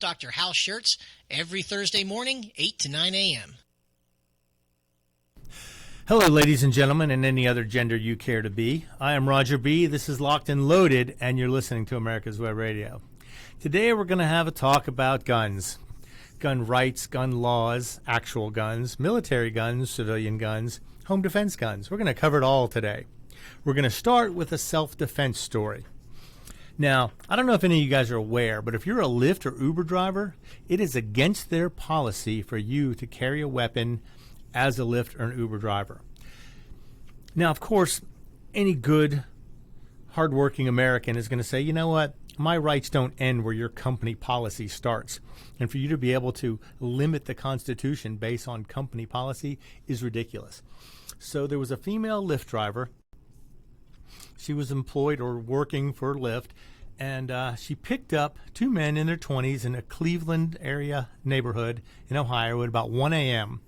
Dr. Hal Schertz, every Thursday morning, 8 to 9 a.m. Hello, ladies and gentlemen, and any other gender you care to be. I am Roger B. This is Locked and Loaded, and you're listening to America's Web Radio. Today, we're going to have a talk about guns. Gun rights, gun laws, actual guns, military guns, civilian guns, home defense guns. We're going to cover it all today. We're going to start with a self-defense story. Now, I don't know if any of you guys are aware, but if you're a Lyft or Uber driver, it is against their policy for you to carry a weapon as a Lyft or an Uber driver. Now, of course, any good, hardworking American is going to say, you know what, my rights don't end where your company policy starts. And for you to be able to limit the Constitution based on company policy is ridiculous. So there was a female Lyft driver. She was employed or working for Lyft, and she picked up two men in their 20s in a Cleveland area neighborhood in Ohio at about 1 a.m.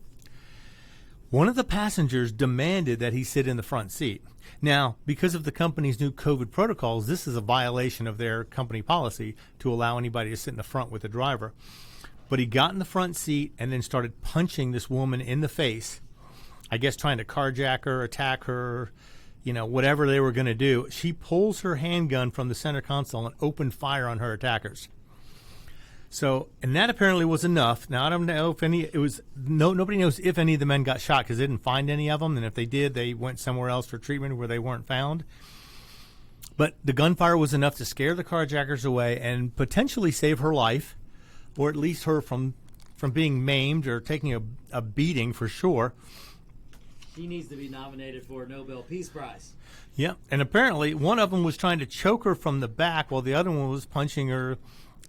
One of the passengers demanded that he sit in the front seat. Now, because of the company's new COVID protocols, this is a violation of their company policy to allow anybody to sit in the front with the driver. But he got in the front seat and then started punching this woman in the face, I guess trying to carjack her, attack her, you know, whatever they were going to do. She pulls her handgun from the center console and opened fire on her attackers. So, and that apparently was enough. Now, I don't know if nobody knows if any of the men got shot because they didn't find any of them. And if they did, they went somewhere else for treatment where they weren't found. But the gunfire was enough to scare the carjackers away and potentially save her life, or at least her from being maimed or taking a beating for sure. She needs to be nominated for a Nobel Peace Prize. Yeah, and apparently one of them was trying to choke her from the back while the other one was punching her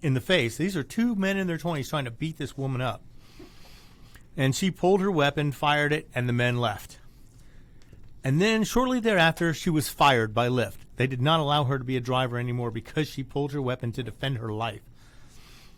in the face. These are two men in their 20s trying to beat this woman up. And she pulled her weapon, fired it, and the men left. And then shortly thereafter, she was fired by Lyft. They did not allow her to be a driver anymore because she pulled her weapon to defend her life.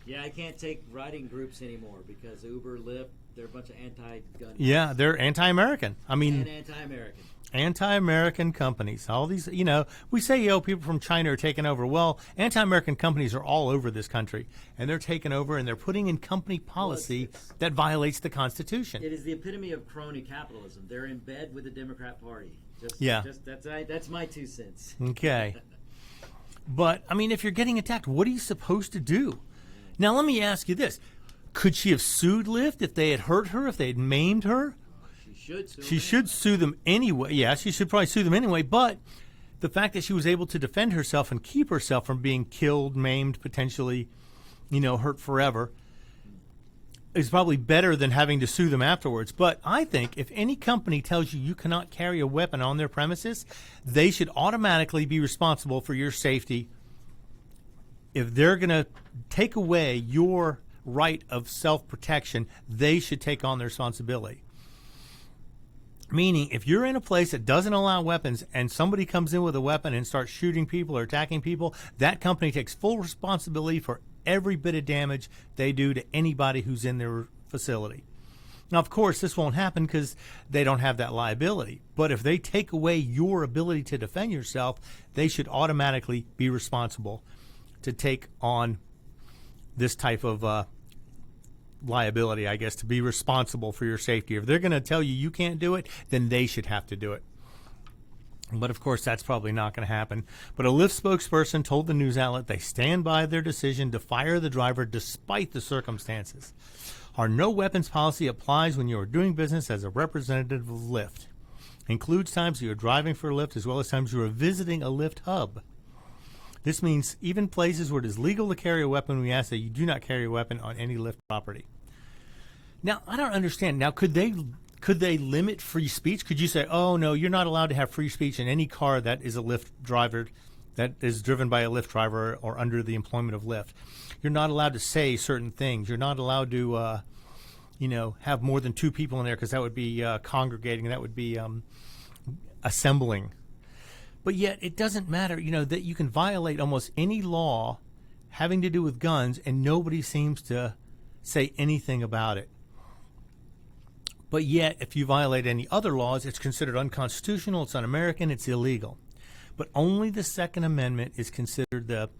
Yeah, I can't take riding groups anymore because Uber, Lyft, they're a bunch of anti-gun. Yeah, they're anti-American. I mean, and anti-American. Anti-American companies. All these, you know, we say, people from China are taking over. Well, anti-American companies are all over this country, and they're taking over, and they're putting in company policy that violates the Constitution. It is the epitome of crony capitalism. They're in bed with the Democrat Party. That's my 2 cents. Okay. But, I mean, if you're getting attacked, what are you supposed to do? Now, let me ask you this. Could she have sued Lyft if they had hurt her, if they had maimed her? She should sue them anyway. Yeah, she should probably sue them anyway. But the fact that she was able to defend herself and keep herself from being killed, maimed, potentially, hurt forever is probably better than having to sue them afterwards. But I think if any company tells you you cannot carry a weapon on their premises, they should automatically be responsible for your safety. If they're going to take away your right of self-protection, they should take on the responsibility. Meaning, if you're in a place that doesn't allow weapons and somebody comes in with a weapon and starts shooting people or attacking people, that company takes full responsibility for every bit of damage they do to anybody who's in their facility. Now, of course, this won't happen because they don't have that liability. But if they take away your ability to defend yourself, they should automatically be responsible to take on this type of liability, I guess, to be responsible for your safety. If they're going to tell you you can't do it, then they should have to do it. But of course, that's probably not going to happen. But a Lyft spokesperson told the news outlet they stand by their decision to fire the driver despite the circumstances. Our no weapons policy applies when you are doing business as a representative of Lyft. Includes times you are driving for Lyft as well as times you are visiting a Lyft hub. This means even places where it is legal to carry a weapon, we ask that you do not carry a weapon on any Lyft property. Now, I don't understand. Now, could they limit free speech? Could you say, oh, no, you're not allowed to have free speech in any car that is a Lyft driver, that is driven by a Lyft driver or under the employment of Lyft? You're not allowed to say certain things. You're not allowed to, have more than two people in there because that would be congregating. That would be assembling. But yet it doesn't matter, that you can violate almost any law having to do with guns and nobody seems to say anything about it. But yet, if you violate any other laws, it's considered unconstitutional, it's un-American, it's illegal. But only the Second Amendment is considered the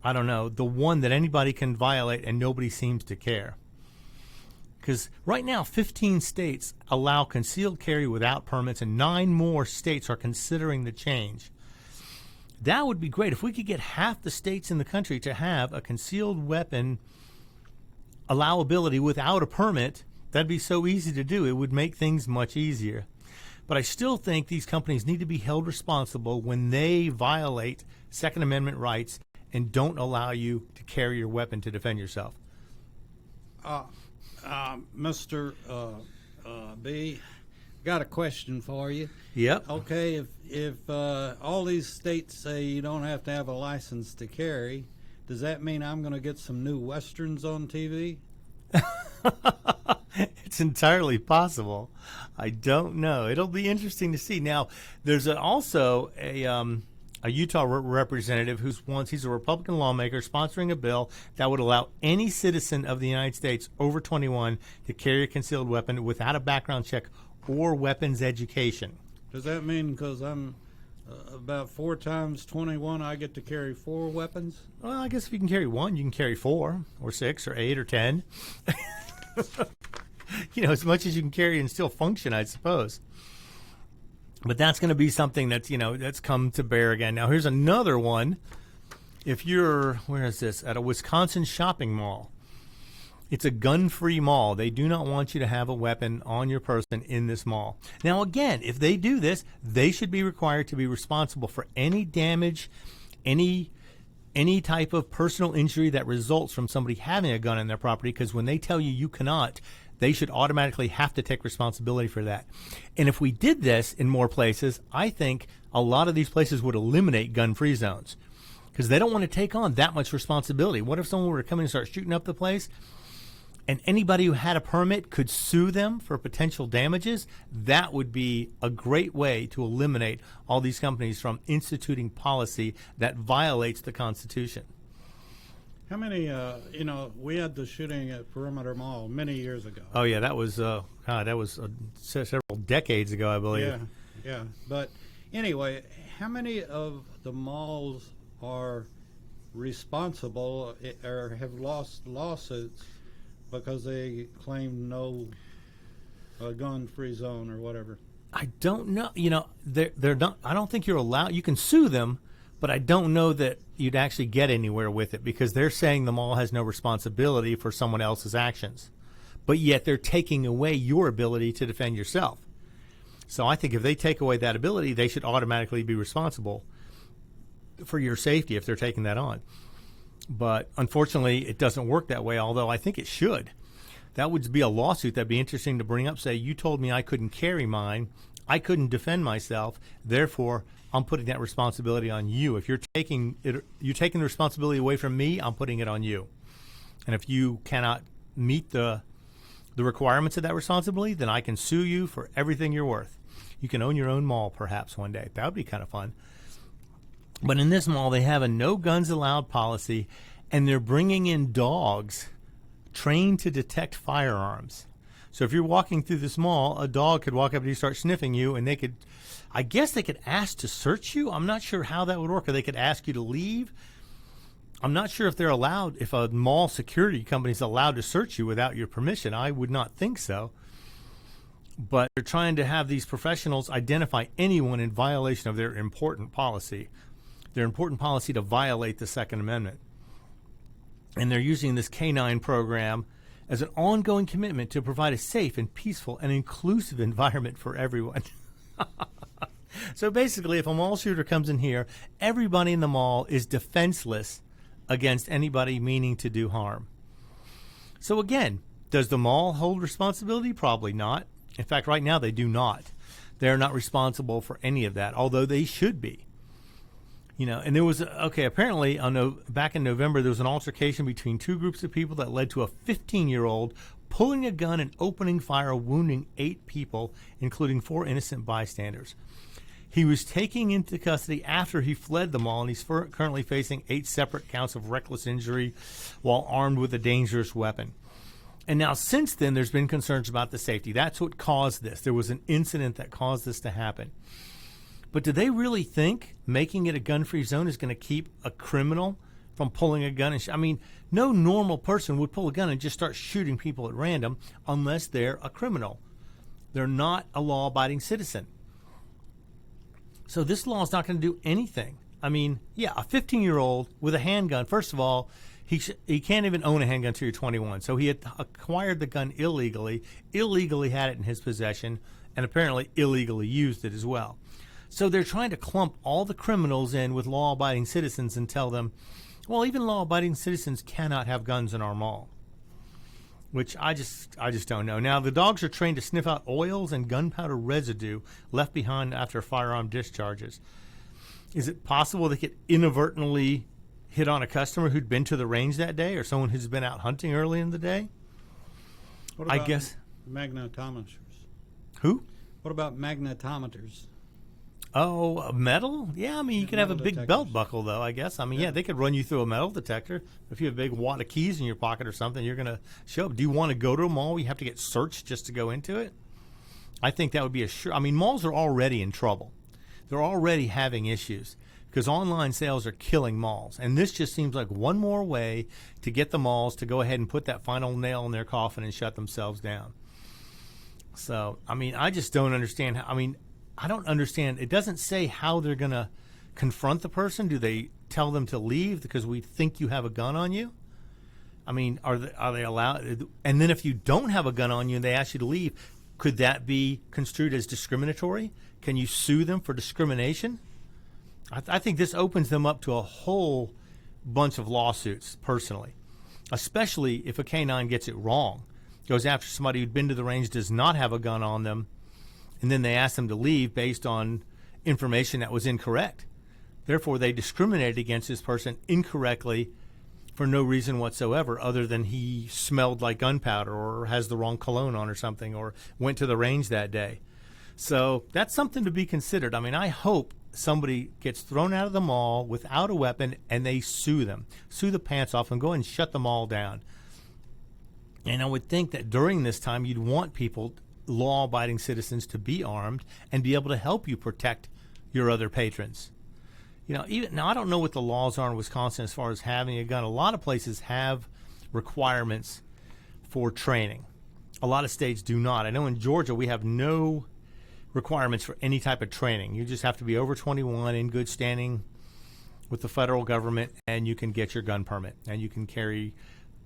I don't know, the one that anybody can violate and nobody seems to care. Because right now, 15 states allow concealed carry without permits, and 9 more states are considering the change. That would be great. If we could get half the states in the country to have a concealed weapon allowability without a permit, that'd be so easy to do. It would make things much easier. But I still think these companies need to be held responsible when they violate Second Amendment rights and don't allow you to carry your weapon to defend yourself. Mr. B, got a question for you. Yep. Okay, if all these states say you don't have to have a license to carry, does that mean I'm going to get some new westerns on TV? It's entirely possible. I don't know. It'll be interesting to see. Now, there's also a Utah representative he's a Republican lawmaker sponsoring a bill that would allow any citizen of the United States over 21 to carry a concealed weapon without a background check or weapons education. Does that mean because I'm about 4 times 21, I get to carry 4 weapons? Well, I guess if you can carry 1, you can carry 4 or 6 or 8 or 10. As much as you can carry and still function, I suppose. But that's going to be something that's come to bear again. Now, here's another one. If you're, where is this? At a Wisconsin shopping mall. It's a gun-free mall. They do not want you to have a weapon on your person in this mall. Now, again, if they do this, they should be required to be responsible for any damage, any type of personal injury that results from somebody having a gun in their property, because when they tell you you cannot, they should automatically have to take responsibility for that. And if we did this in more places, I think a lot of these places would eliminate gun-free zones because they don't want to take on that much responsibility. What if someone were to come in and start shooting up the place and anybody who had a permit could sue them for potential damages? That would be a great way to eliminate all these companies from instituting policy that violates the Constitution. How many, we had the shooting at Perimeter Mall many years ago. Oh, yeah, that was several decades ago, I believe. Yeah. But anyway, how many of the malls are responsible or have lost lawsuits because they claim no gun-free zone or whatever? I don't know. They're not. I don't think you're allowed. You can sue them, but I don't know that you'd actually get anywhere with it because they're saying the mall has no responsibility for someone else's actions. But yet they're taking away your ability to defend yourself. So I think if they take away that ability, they should automatically be responsible for your safety if they're taking that on. But unfortunately, it doesn't work that way, although I think it should. That would be a lawsuit that'd be interesting to bring up. Say, you told me I couldn't carry mine. I couldn't defend myself. Therefore, I'm putting that responsibility on you. If you're taking the responsibility away from me, I'm putting it on you. And if you cannot meet the requirements of that responsibility, then I can sue you for everything you're worth. You can own your own mall perhaps one day. That would be kind of fun. But in this mall, they have a no guns allowed policy, and they're bringing in dogs trained to detect firearms. So if you're walking through this mall, a dog could walk up to you, start sniffing you, and they could ask to search you. I'm not sure how that would work, or they could ask you to leave. I'm not sure if they're allowed, if a mall security company is allowed to search you without your permission. I would not think so. But they're trying to have these professionals identify anyone in violation of their important policy to violate the Second Amendment. And they're using this K9 program as an ongoing commitment to provide a safe and peaceful and inclusive environment for everyone. So basically, if a mall shooter comes in here, everybody in the mall is defenseless against anybody meaning to do harm. So again, does the mall hold responsibility? Probably not. In fact, right now they do not. They're not responsible for any of that, although they should be. And there was, apparently back in November, there was an altercation between two groups of people that led to a 15-year-old pulling a gun and opening fire, wounding 8 people, including 4 innocent bystanders. He was taken into custody after he fled the mall, and he's currently facing 8 separate counts of reckless injury while armed with a dangerous weapon. And now, since then, there's been concerns about the safety. That's what caused this. There was an incident that caused this to happen. But do they really think making it a gun-free zone is going to keep a criminal from pulling a gun. I mean, no normal person would pull a gun and just start shooting people at random unless they're a criminal. They're not a law-abiding citizen. So this law is not going to do anything. I mean, yeah, a 15-year-old with a handgun, first of all, he can't even own a handgun until you're 21. So he had acquired the gun illegally had it in his possession, and apparently illegally used it as well. So they're trying to clump all the criminals in with law-abiding citizens and tell them, well, even law-abiding citizens cannot have guns in our mall, which I just don't know. Now, the dogs are trained to sniff out oils and gunpowder residue left behind after firearm discharges. Is it possible they could inadvertently hit on a customer who'd been to the range that day or someone who's been out hunting early in the day? What about I guess. Magnetometers. Who? What about magnetometers? Oh, metal? Yeah, I mean, you could have a big detectors. belt buckle, though, I guess. I mean, yeah, they could run you through a metal detector. If you have a big wad of keys in your pocket or something, you're going to show up. Do you want to go to a mall where you have to get searched just to go into it? I think that would be I mean, malls are already in trouble. They're already having issues because online sales are killing malls. And this just seems like one more way to get the malls to go ahead and put that final nail in their coffin and shut themselves down. So, I mean, I just don't understand. I don't understand. It doesn't say how they're going to confront the person. Do they tell them to leave because we think you have a gun on you? I mean, are they allowed? And then if you don't have a gun on you and they ask you to leave, could that be construed as discriminatory? Can you sue them for discrimination? I think this opens them up to a whole bunch of lawsuits, personally, especially if a canine gets it wrong, goes after somebody who'd been to the range, does not have a gun on them, and then they ask them to leave based on information that was incorrect. Therefore, they discriminated against this person incorrectly for no reason whatsoever other than he smelled like gunpowder or has the wrong cologne on or something or went to the range that day. So that's something to be considered. I mean, I hope somebody gets thrown out of the mall without a weapon and they sue them, sue the pants off and go and shut them all down. And I would think that during this time you'd want people, law-abiding citizens, to be armed and be able to help you protect your other patrons. You know, even now I don't know what the laws are in Wisconsin as far as having a gun. A lot of places have requirements for training. A lot of states do not. I know in Georgia we have no requirements for any type of training. You just have to be over 21, in good standing with the federal government, and you can get your gun permit. And you can carry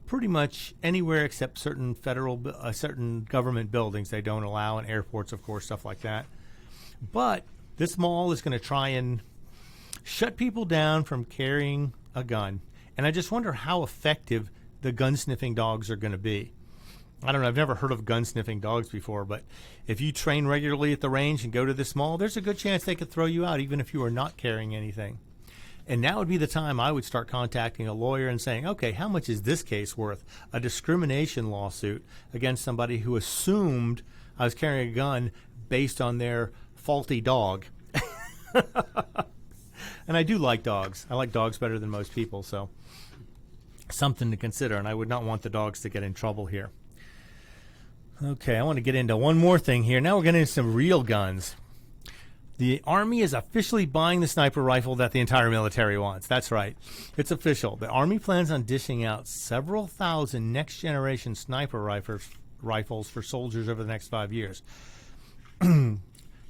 pretty much anywhere except certain certain government buildings. They don't allow in airports, of course, stuff like that. But this mall is going to try and shut people down from carrying a gun. And I just wonder how effective the gun-sniffing dogs are going to be. I don't know. I've never heard of gun-sniffing dogs before, but if you train regularly at the range and go to this mall, there's a good chance they could throw you out even if you are not carrying anything. And now would be the time I would start contacting a lawyer and saying, okay, how much is this case worth? A discrimination lawsuit against somebody who assumed I was carrying a gun based on their faulty dog. And I do like dogs. I like dogs better than most people, so something to consider. And I would not want the dogs to get in trouble here. Okay, I want to get into one more thing here. Now we're getting into some real guns. The Army is officially buying the sniper rifle that the entire military wants. That's right. It's official. The Army plans on dishing out several thousand next-generation sniper rifles for soldiers over the next 5 years.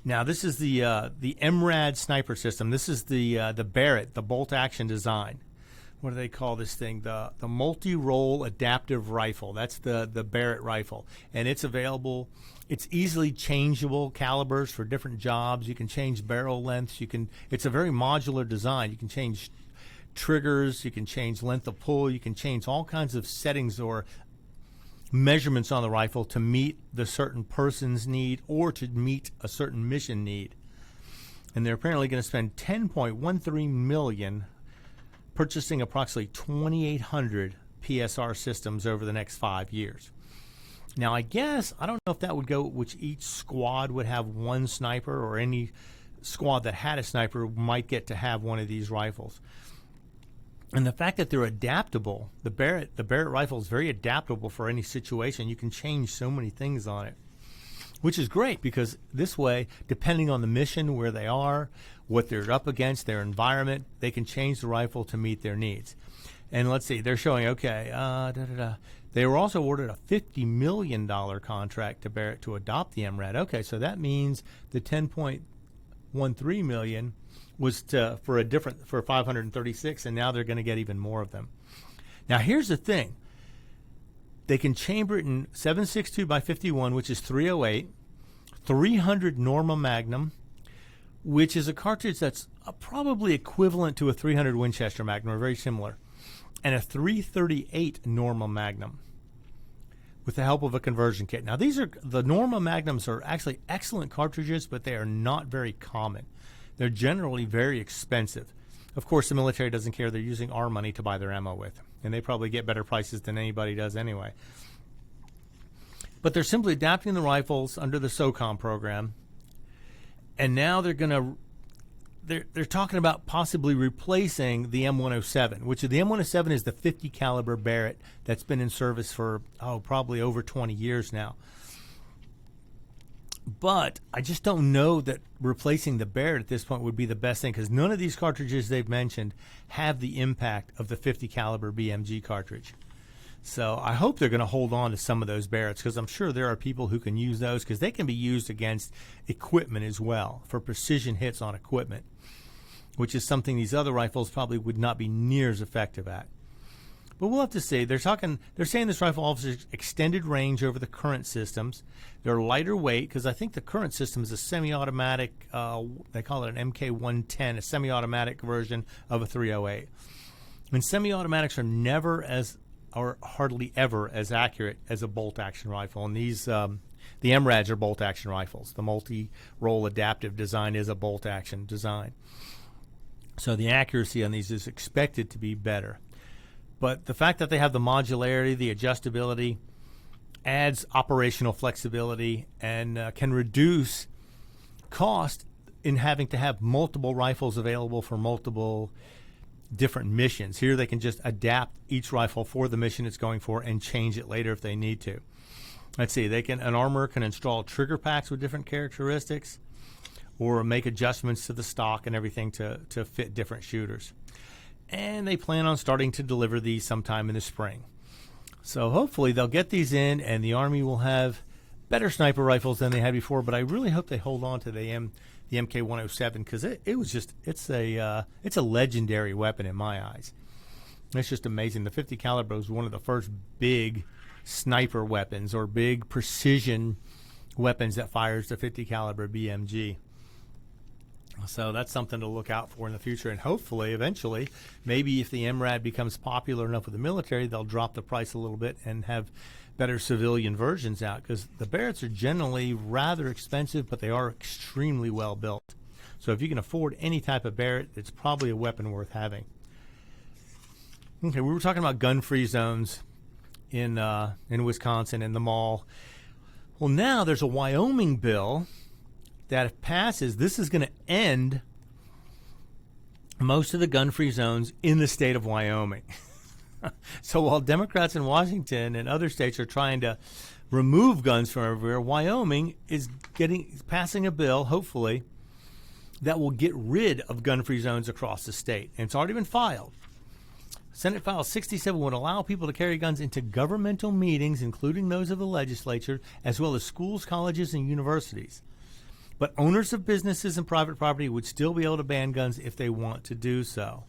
Now, this is the MRAD sniper system. This is the Barrett, the bolt-action design. What do they call this thing? The multi-role adaptive rifle. That's the Barrett rifle. And it's available. It's easily changeable calibers for different jobs. You can change barrel lengths. It's a very modular design. You can change triggers. You can change length of pull. You can change all kinds of settings or measurements on the rifle to meet the certain person's need or to meet a certain mission need. And they're apparently going to spend $10.13 million purchasing approximately 2,800 PSR systems over the next 5 years. Now, I don't know if that would go, which each squad would have one sniper, or any squad that had a sniper might get to have one of these rifles. And the fact that they're adaptable, the Barrett rifle is very adaptable for any situation. You can change so many things on it, which is great because this way, depending on the mission, where they are, what they're up against, their environment, they can change the rifle to meet their needs. And let's see, they're showing, okay, they were also awarded a $50 million contract to Barrett to adopt the MRAD. Okay, so that means the $10.13 million was for 536, and now they're going to get even more of them. Now, here's the thing. They can chamber it in 7.62 by 51, which is 308, 300 Norma Magnum, which is a cartridge that's probably equivalent to a 300 Winchester Magnum, or very similar, and a 338 Norma Magnum with the help of a conversion kit. Now, the Norma Magnums are actually excellent cartridges, but they are not very common. They're generally very expensive. Of course, the military doesn't care. They're using our money to buy their ammo with, and they probably get better prices than anybody does anyway. But they're simply adapting the rifles under the SOCOM program, and now they're talking about possibly replacing the M107, which the M107 is the 50 caliber Barrett that's been in service for probably over 20 years now. But I just don't know that replacing the Barrett at this point would be the best thing, because none of these cartridges they've mentioned have the impact of the 50 caliber BMG cartridge. So I hope they're going to hold on to some of those Barretts, because I'm sure there are people who can use those, because they can be used against equipment as well, for precision hits on equipment, which is something these other rifles probably would not be near as effective at. But we'll have to see. They're saying this rifle offers extended range over the current systems. They're lighter weight, because I think the current system is a semi-automatic, they call it an MK110, a semi-automatic version of a 308. And semi-automatics are hardly ever as accurate as a bolt-action rifle. And these, the MRADs are bolt-action rifles. The multi-roll adaptive design is a bolt-action design. So the accuracy on these is expected to be better. But the fact that they have the modularity, the adjustability, adds operational flexibility and can reduce cost in having to have multiple rifles available for multiple different missions. Here they can just adapt each rifle for the mission it's going for and change it later if they need to. Let's see, an armorer can install trigger packs with different characteristics or make adjustments to the stock and everything to fit different shooters. And they plan on starting to deliver these sometime in the spring. So hopefully they'll get these in and the Army will have better sniper rifles than they had before, but I really hope they hold on to the MK107, because it's a legendary weapon in my eyes. It's just amazing. The 50 caliber was one of the first big sniper weapons, or big precision weapons, that fires the 50 caliber BMG. So that's something to look out for in the future, and hopefully eventually, maybe if the MRAD becomes popular enough with the military, they'll drop the price a little bit and have better civilian versions out, because the Barretts are generally rather expensive, but they are extremely well built. So if you can afford any type of Barrett, it's probably a weapon worth having. Okay, we were talking about gun-free zones in Wisconsin, in the mall. Well, now there's a Wyoming bill that if passes, this is going to end most of the gun-free zones in the state of Wyoming. So while Democrats in Washington and other states are trying to remove guns from everywhere, Wyoming is passing a bill, hopefully, that will get rid of gun-free zones across the state. And it's already been filed. Senate File 67 would allow people to carry guns into governmental meetings, including those of the legislature, as well as schools, colleges, and universities. But owners of businesses and private property would still be able to ban guns if they want to do so.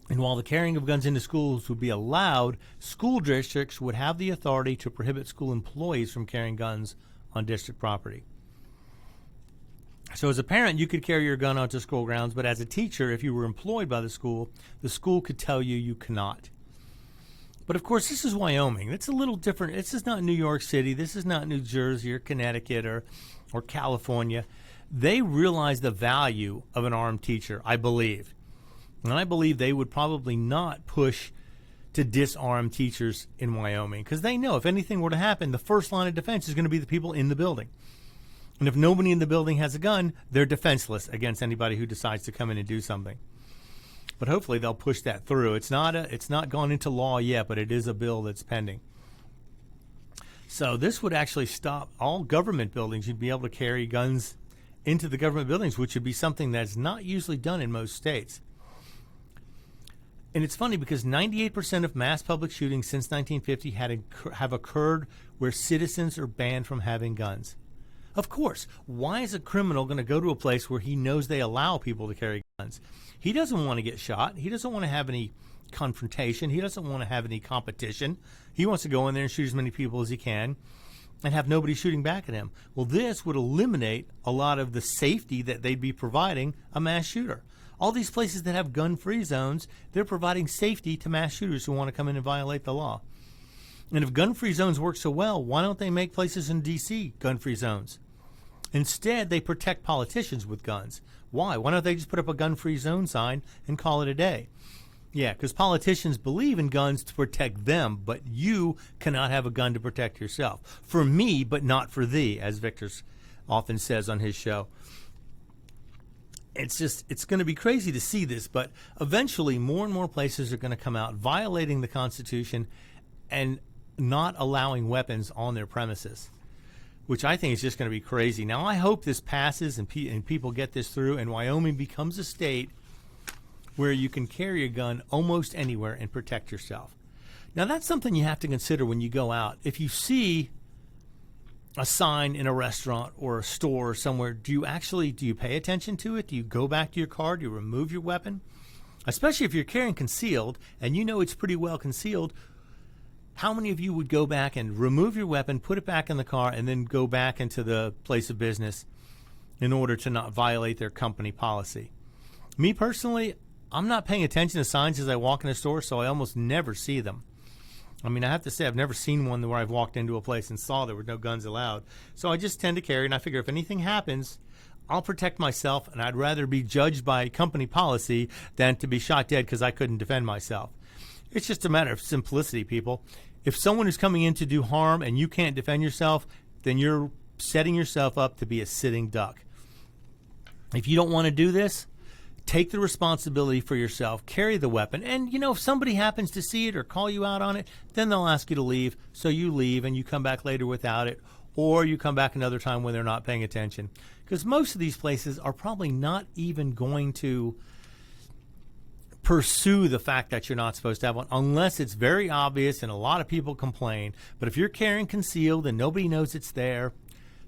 And while the carrying of guns into schools would be allowed, school districts would have the authority to prohibit school employees from carrying guns on district property. So as a parent, you could carry your gun onto school grounds, but as a teacher, if you were employed by the school could tell you cannot. But of course, this is Wyoming. It's a little different. This is not New York City. This is not New Jersey or Connecticut or California. They realize the value of an armed teacher, I believe. And I believe they would probably not push to disarm teachers in Wyoming, because they know if anything were to happen, the first line of defense is going to be the people in the building. And if nobody in the building has a gun, they're defenseless against anybody who decides to come in and do something. But hopefully they'll push that through. It's not gone into law yet, but it is a bill that's pending. So this would actually stop all government buildings. You'd be able to carry guns into the government buildings, which would be something that's not usually done in most states. And it's funny because 98% of mass public shootings since 1950 have occurred where citizens are banned from having guns. Of course, why is a criminal going to go to a place where he knows they allow people to carry guns? He doesn't want to get shot. He doesn't want to have any confrontation. He doesn't want to have any competition. He wants to go in there and shoot as many people as he can and have nobody shooting back at him. Well, this would eliminate a lot of the safety that they'd be providing a mass shooter. All these places that have gun-free zones, they're providing safety to mass shooters who want to come in and violate the law. And if gun-free zones work so well, why don't they make places in D.C. gun-free zones? Instead, they protect politicians with guns. Why? Why don't they just put up a gun-free zone sign and call it a day? Yeah, because politicians believe in guns to protect them, but you cannot have a gun to protect yourself. For me, but not for thee, as Victor often says on his show. It's going to be crazy to see this, but eventually more and more places are going to come out violating the Constitution and not allowing weapons on their premises, which I think is just going to be crazy. Now, I hope this passes and people get this through and Wyoming becomes a state where you can carry a gun almost anywhere and protect yourself. Now, that's something you have to consider when you go out. If you see a sign in a restaurant or a store or somewhere, do you pay attention to it? Do you go back to your car? Do you remove your weapon? Especially if you're carrying concealed and you know it's pretty well concealed, how many of you would go back and remove your weapon, put it back in the car, and then go back into the place of business in order to not violate their company policy? Me personally, I'm not paying attention to signs as I walk in a store, so I almost never see them. I mean, I have to say, I've never seen one where I've walked into a place and saw there were no guns allowed. So I just tend to carry, and I figure if anything happens, I'll protect myself, and I'd rather be judged by company policy than to be shot dead because I couldn't defend myself. It's just a matter of simplicity, people. If someone is coming in to do harm and you can't defend yourself, then you're setting yourself up to be a sitting duck. If you don't want to do this, take the responsibility for yourself, carry the weapon, and, if somebody happens to see it or call you out on it, then they'll ask you to leave, so you leave and you come back later without it, or you come back another time when they're not paying attention. Because most of these places are probably not even going to pursue the fact that you're not supposed to have one unless it's very obvious and a lot of people complain. But if you're carrying concealed and nobody knows it's there,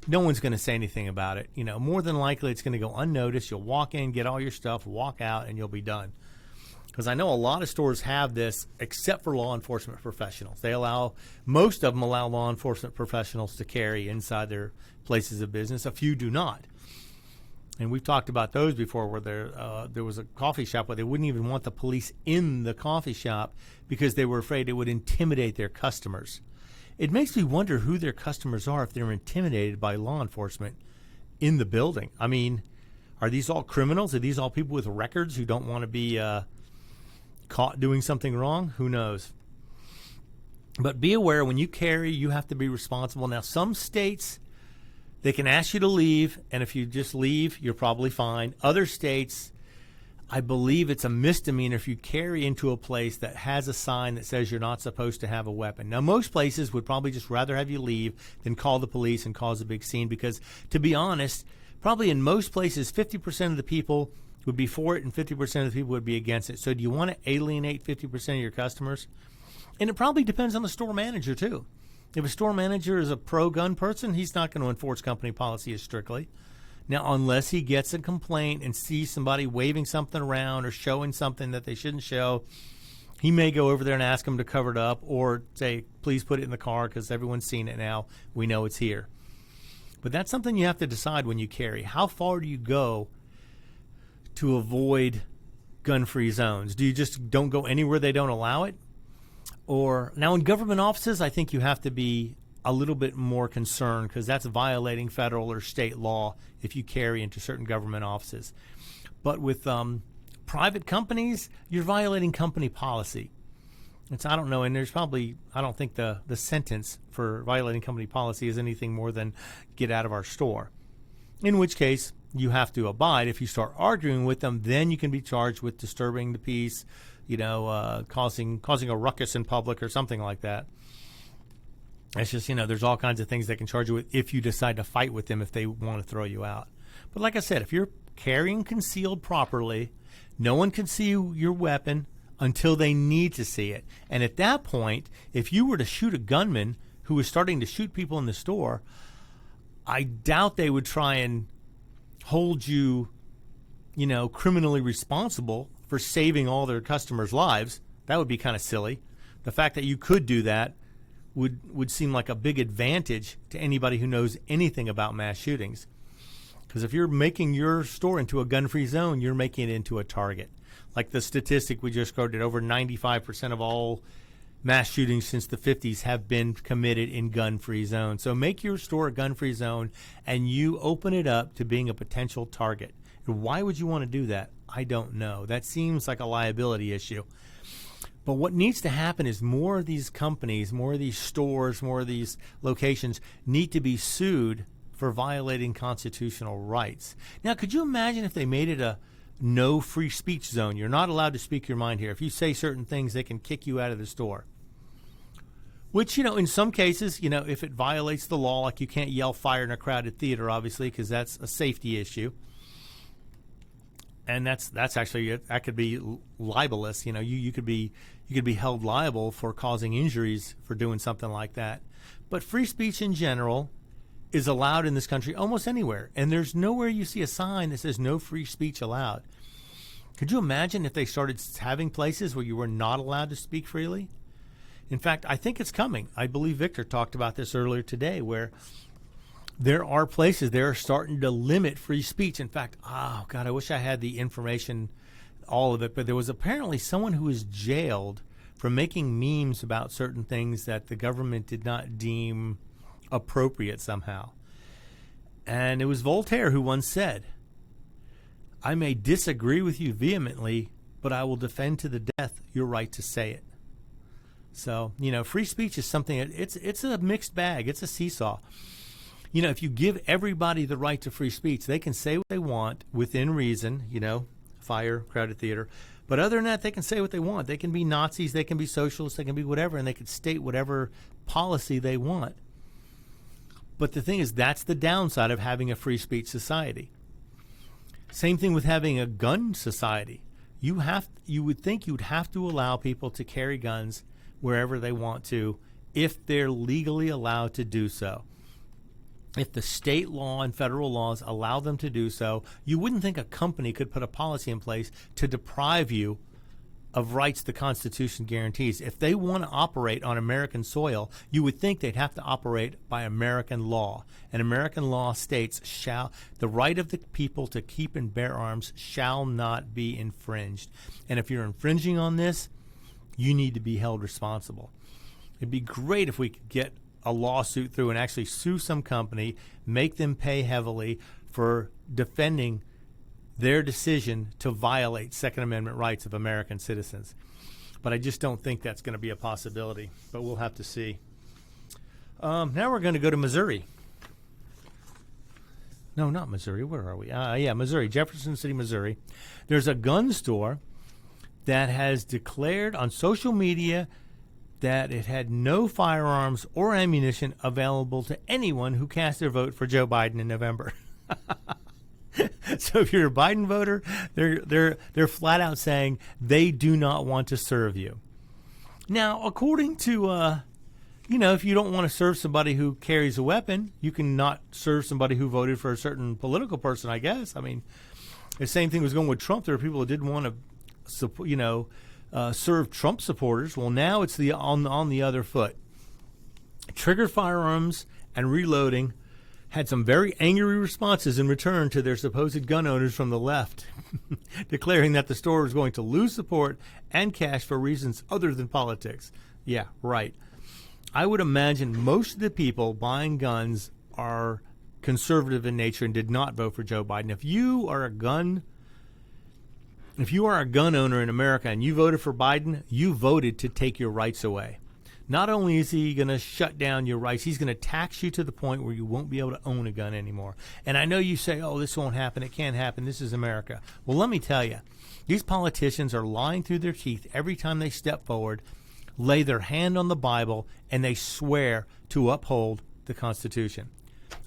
no one's going to say anything about it. More than likely it's going to go unnoticed. You'll walk in, get all your stuff, walk out, and you'll be done. Because I know a lot of stores have this except for law enforcement professionals. Most of them allow law enforcement professionals to carry inside their places of business. A few do not. And we've talked about those before where there was a coffee shop where they wouldn't even want the police in the coffee shop because they were afraid it would intimidate their customers. It makes me wonder who their customers are if they're intimidated by law enforcement in the building. I mean, are these all criminals? Are these all people with records who don't want to be caught doing something wrong? Who knows? But be aware, when you carry, you have to be responsible. Now, some states, they can ask you to leave, and if you just leave, you're probably fine. Other states, I believe it's a misdemeanor if you carry into a place that has a sign that says you're not supposed to have a weapon. Now, most places would probably just rather have you leave than call the police and cause a big scene because, to be honest, probably in most places, 50% of the people would be for it and 50% of the people would be against it. So do you want to alienate 50% of your customers? And it probably depends on the store manager, too. If a store manager is a pro-gun person, he's not going to enforce company policy as strictly. Now, unless he gets a complaint and sees somebody waving something around or showing something that they shouldn't show, he may go over there and ask them to cover it up or say, please put it in the car because everyone's seen it now. We know it's here. But that's something you have to decide when you carry. How far do you go to avoid gun-free zones? Do you just don't go anywhere they don't allow it? Or now in government offices, I think you have to be a little bit more concerned because that's violating federal or state law if you carry into certain government offices. But with private companies, you're violating company policy. I don't know, and there's probably, I don't think the sentence for violating company policy is anything more than get out of our store. In which case, you have to abide. If you start arguing with them, then you can be charged with disturbing the peace, causing a ruckus in public or something like that. It's just, there's all kinds of things they can charge you with if you decide to fight with them if they want to throw you out. But like I said, if you're carrying concealed properly, no one can see your weapon until they need to see it. And at that point, if you were to shoot a gunman who was starting to shoot people in the store, I doubt they would try and hold you, criminally responsible for saving all their customers' lives. That would be kind of silly. The fact that you could do that would seem like a big advantage to anybody who knows anything about mass shootings. Because if you're making your store into a gun-free zone, you're making it into a target. Like the statistic we just quoted, over 95% of all mass shootings since the 50s have been committed in gun-free zones. So make your store a gun-free zone, and you open it up to being a potential target. And why would you want to do that? I don't know. That seems like a liability issue. But what needs to happen is more of these companies, more of these stores, more of these locations need to be sued for violating constitutional rights. Now, could you imagine if they made it a no free speech zone? You're not allowed to speak your mind here. If you say certain things, they can kick you out of the store. Which, in some cases, if it violates the law, like you can't yell fire in a crowded theater, obviously, because that's a safety issue. And that's actually, that could be libelous. You could be held liable for causing injuries for doing something like that. But free speech in general is allowed in this country almost anywhere. And there's nowhere you see a sign that says no free speech allowed. Could you imagine if they started having places where you were not allowed to speak freely? In fact, I think it's coming. I believe Victor talked about this earlier today, where there are places that are starting to limit free speech. In fact, oh God, I wish I had the information, all of it, but there was apparently someone who was jailed for making memes about certain things that the government did not deem appropriate somehow. And it was Voltaire who once said, "I may disagree with you vehemently, but I will defend to the death your right to say it." So, free speech is something, it's a mixed bag. It's a seesaw. If you give everybody the right to free speech, they can say what they want within reason, fire, crowded theater. But other than that, they can say what they want. They can be Nazis, they can be socialists, they can be whatever, and they can state whatever policy they want. But the thing is, that's the downside of having a free speech society. Same thing with having a gun society. You would think you'd have to allow people to carry guns wherever they want to if they're legally allowed to do so. If the state law and federal laws allow them to do so, you wouldn't think a company could put a policy in place to deprive you of rights the Constitution guarantees. If they want to operate on American soil, you would think they'd have to operate by American law. And American law states, the right of the people to keep and bear arms shall not be infringed. And if you're infringing on this, you need to be held responsible. It'd be great if we could get a lawsuit through and actually sue some company, make them pay heavily for defending their decision to violate Second Amendment rights of American citizens. But I just don't think that's going to be a possibility. But we'll have to see. Now we're going to go to Missouri. No, not Missouri. Where are we? Missouri, Jefferson City, Missouri. There's a gun store that has declared on social media that it had no firearms or ammunition available to anyone who cast their vote for Joe Biden in November. So if you're a Biden voter, they're flat out saying they do not want to serve you. Now, according to if you don't want to serve somebody who carries a weapon, you can not serve somebody who voted for a certain political person, I guess. I mean, the same thing was going with Trump. There were people who didn't want to, serve Trump supporters. Well, now it's on the other foot. Triggered firearms and reloading had some very angry responses in return to their supposed gun owners from the left, declaring that the store was going to lose support and cash for reasons other than politics. Yeah, right. I would imagine most of the people buying guns are conservative in nature and did not vote for Joe Biden. If you are a gun owner in America and you voted for Biden, you voted to take your rights away. Not only is he going to shut down your rights, he's going to tax you to the point where you won't be able to own a gun anymore. And I know you say, oh, this won't happen. It can't happen. This is America. Well, let me tell you, these politicians are lying through their teeth every time they step forward, lay their hand on the Bible, and they swear to uphold the Constitution.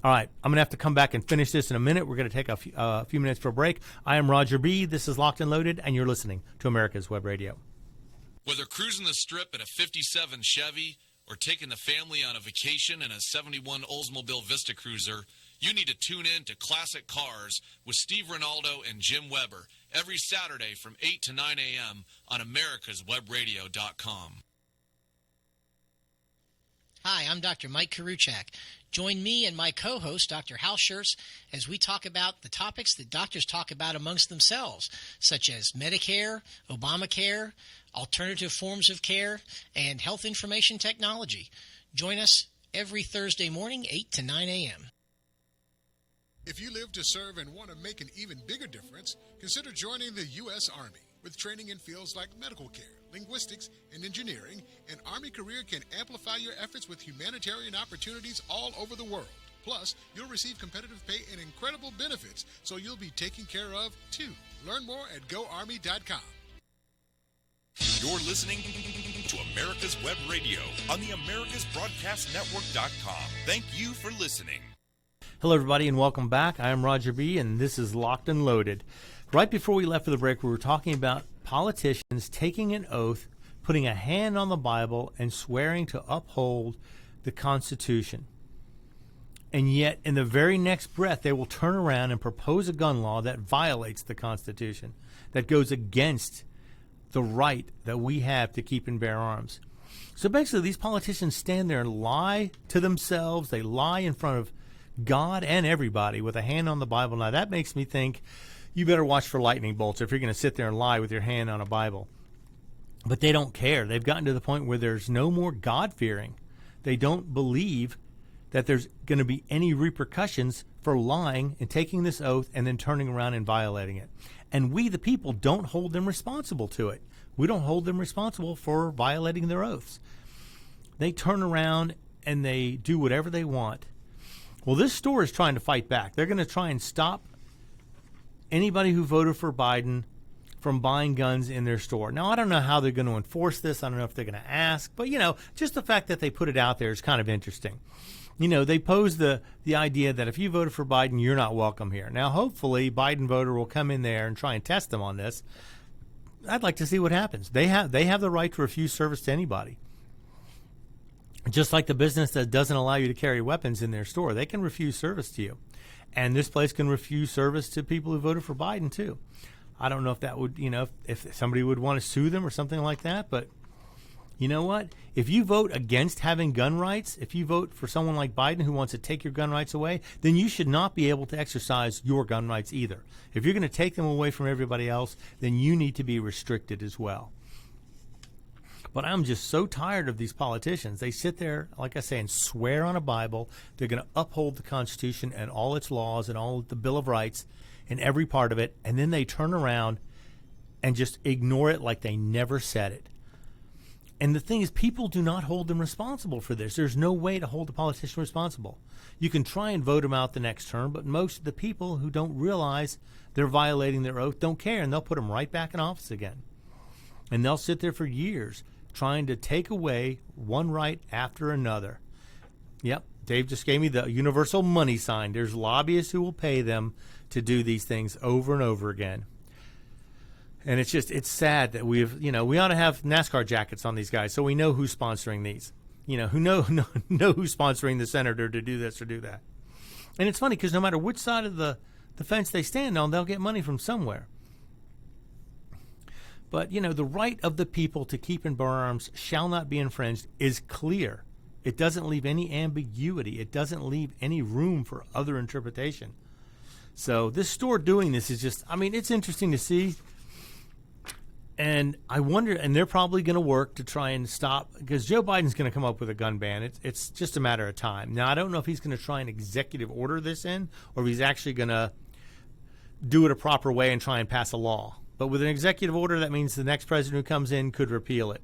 All right, I'm going to have to come back and finish this in a minute. We're going to take a few minutes for a break. I am Roger B. This is Locked and Loaded, and you're listening to America's Web Radio. Whether cruising the strip in a 57 Chevy or taking the family on a vacation in a 71 Oldsmobile Vista Cruiser, you need to tune in to Classic Cars with Steve Ronaldo and Jim Weber every Saturday from 8 to 9 a.m. on americaswebradio.com. Hi, I'm Dr. Mike Karuchak. Join me and my co-host, Dr. Hal Scherz, as we talk about the topics that doctors talk about amongst themselves, such as Medicare, Obamacare, alternative forms of care, and health information technology. Join us every Thursday morning, 8 to 9 a.m. If you live to serve and want to make an even bigger difference, consider joining the U.S. Army. With training in fields like medical care, linguistics, and engineering, an Army career can amplify your efforts with humanitarian opportunities all over the world. Plus, you'll receive competitive pay and incredible benefits, so you'll be taken care of, too. Learn more at GoArmy.com. You're listening to America's Web Radio on the AmericasBroadcastNetwork.com. Thank you for listening. Hello, everybody, and welcome back. I am Roger B., and this is Locked and Loaded. Right before we left for the break, we were talking about politicians taking an oath, putting a hand on the Bible, and swearing to uphold the Constitution. And yet, in the very next breath, they will turn around and propose a gun law that violates the Constitution, that goes against the right that we have to keep and bear arms. So basically, these politicians stand there and lie to themselves. They lie in front of God and everybody with a hand on the Bible. Now, that makes me think you better watch for lightning bolts if you're going to sit there and lie with your hand on a Bible. But they don't care. They've gotten to the point where there's no more God-fearing. They don't believe that there's going to be any repercussions for lying and taking this oath and then turning around and violating it. And we, the people, don't hold them responsible to it. We don't hold them responsible for violating their oaths. They turn around and they do whatever they want. Well, this store is trying to fight back. They're going to try and stop anybody who voted for Biden from buying guns in their store. Now, I don't know how they're going to enforce this. I don't know if they're going to ask. But, just the fact that they put it out there is kind of interesting. They pose the idea that if you voted for Biden, you're not welcome here. Now, hopefully, Biden voter will come in there and try and test them on this. I'd like to see what happens. They have the right to refuse service to anybody. Just like the business that doesn't allow you to carry weapons in their store, they can refuse service to you. And this place can refuse service to people who voted for Biden, too. I don't know if that would, if somebody would want to sue them or something like that. But you know what? If you vote against having gun rights, if you vote for someone like Biden who wants to take your gun rights away, then you should not be able to exercise your gun rights either. If you're going to take them away from everybody else, then you need to be restricted as well. But I'm just so tired of these politicians. They sit there, like I say, and swear on a Bible. They're going to uphold the Constitution and all its laws and all the Bill of Rights and every part of it. And then they turn around and just ignore it like they never said it. And the thing is, people do not hold them responsible for this. There's no way to hold the politician responsible. You can try and vote them out the next term, but most of the people who don't realize they're violating their oath don't care, and they'll put them right back in office again. And they'll sit there for years trying to take away one right after another. Yep, Dave just gave me the universal money sign. There's lobbyists who will pay them to do these things over and over again. And it's sad that we ought to have NASCAR jackets on these guys so we know who's sponsoring these. Who know who's sponsoring the senator to do this or do that. And it's funny because no matter which side of the fence they stand on, they'll get money from somewhere. But, the right of the people to keep and bear arms shall not be infringed is clear. It doesn't leave any ambiguity. It doesn't leave any room for other interpretation. So this store doing this is just, it's interesting to see. And I wonder, and they're probably going to work to try and stop, because Joe Biden's going to come up with a gun ban. It's just a matter of time. Now, I don't know if he's going to try and executive order this in, or if he's actually going to do it a proper way and try and pass a law. But with an executive order, that means the next president who comes in could repeal it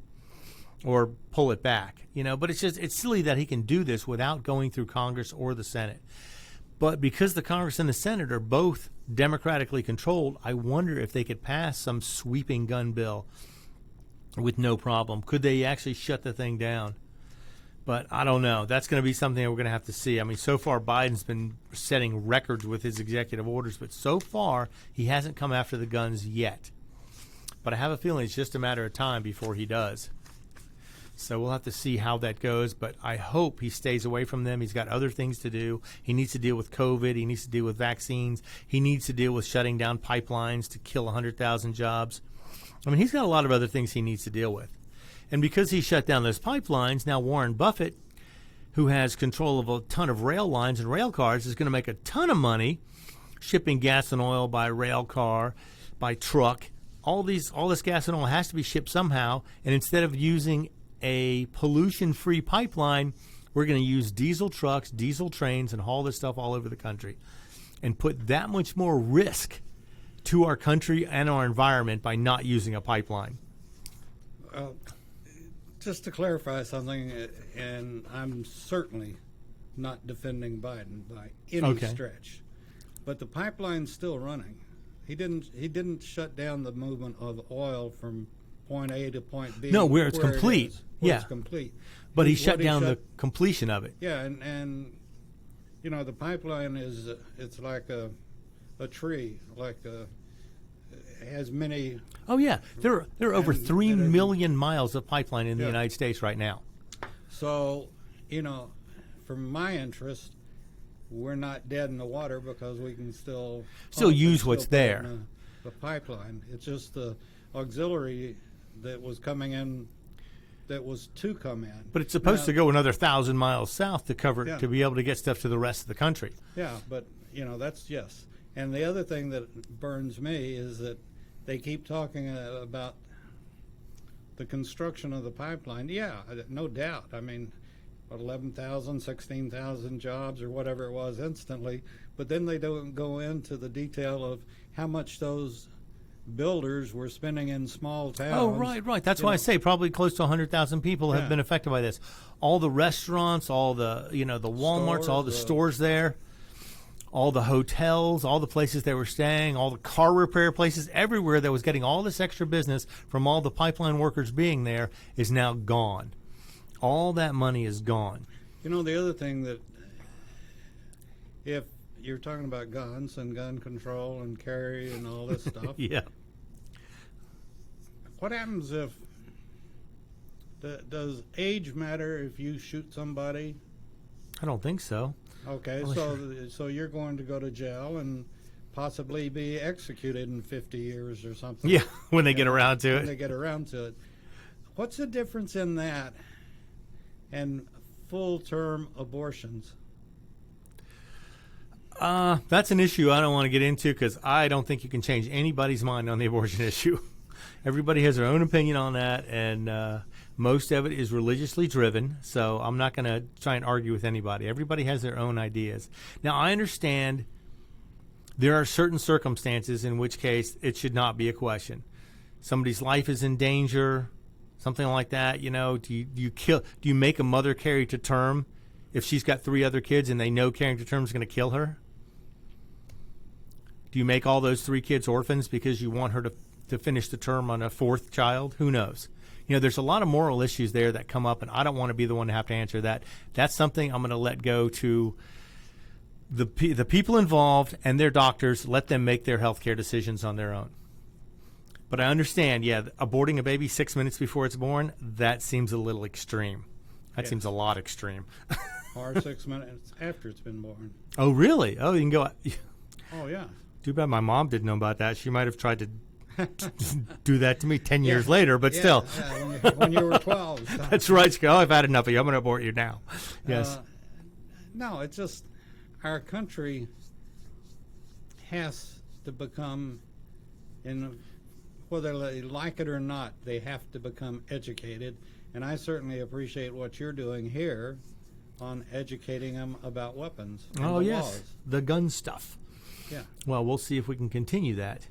or pull it back. But it's silly that he can do this without going through Congress or the Senate. But because the Congress and the Senate are both democratically controlled, I wonder if they could pass some sweeping gun bill with no problem. Could they actually shut the thing down? But I don't know. That's going to be something that we're going to have to see. So far Biden's been setting records with his executive orders, but so far he hasn't come after the guns yet. but I have a feeling it's just a matter of time before he does. So we'll have to see how that goes, but I hope he stays away from them. He's got other things to do. He needs to deal with COVID. He needs to deal with vaccines. He needs to deal with shutting down pipelines to kill 100,000 jobs. I mean, he's got a lot of other things he needs to deal with. And because he shut down those pipelines, now Warren Buffett, who has control of a ton of rail lines and rail cars, is going to make a ton of money shipping gas and oil by rail car, by truck. All this gas and oil has to be shipped somehow, and instead of using a pollution-free pipeline, we're going to use diesel trucks, diesel trains, and haul this stuff all over the country and put that much more risk to our country and our environment by not using a pipeline. Just to clarify something, and I'm certainly not defending Biden by any stretch, but the pipeline's still running. He didn't shut down the movement of oil from point A to point B. No, where it's complete. It's complete. But he shut down the completion of it. Yeah, and you know, the pipeline is it's like a tree, it has many. Oh yeah, there are over 3 million miles of pipeline in the United States right now. So, you know, from my interest, we're not dead in the water because we can still use what's there. The pipeline. It's just the auxiliary that was coming in, that was to come in. But it's supposed to go another 1,000 miles south to cover to be able to get stuff to the rest of the country. Yeah, but you know, that's yes. And the other thing that burns me is that they keep talking about the construction of the pipeline. Yeah, no doubt. I mean, 11,000, 16,000 jobs or whatever it was instantly. But then they don't go into the detail of how much those builders were spending in small towns. Oh, right. That's why I say probably close to 100,000 people have been affected by this. All the restaurants, all the the Walmarts, stores, all the stores there, all the hotels, all the places they were staying, all the car repair places, everywhere that was getting all this extra business from all the pipeline workers being there is now gone. All that money is gone. You know, the other thing that, if you're talking about guns and gun control and carry and all this stuff. Yeah. What happens if, does age matter if you shoot somebody? I don't think so. Okay, so you're going to go to jail and possibly be executed in 50 years or something. Yeah, when they get around to it. When they get around to it. What's the difference in that and full-term abortions? That's an issue I don't want to get into because I don't think you can change anybody's mind on the abortion issue. Everybody has their own opinion on that, and most of it is religiously driven, so I'm not going to try and argue with anybody. Everybody has their own ideas. Now, I understand there are certain circumstances in which case it should not be a question. Somebody's life is in danger, something like that. You know, do you make a mother carry to term if she's got 3 other kids and they know carrying to term is going to kill her? Do you make all those 3 kids orphans because you want her to finish the term on a 4th child? Who knows? You know, there's a lot of moral issues there that come up, and I don't want to be the one to have to answer that. That's something I'm going to let go to the people involved and their doctors. Let them make their health care decisions on their own. But I understand, aborting a baby 6 minutes before it's born, that seems a little extreme. That seems a lot extreme. Or 6 minutes after it's been born. Oh, really? Oh, you can go. Oh, yeah. Too bad my mom didn't know about that. She might have tried to do that to me 10 years later, but still. Yeah, when you were 12. That's right. She goes, I've had enough of you. I'm going to abort you now. Yes. No, it's just our country has to become, whether they like it or not, they have to become educated. And I certainly appreciate what you're doing here on educating them about weapons. Oh, yes. Laws. The gun stuff. Yeah. Well, we'll see if we can continue that.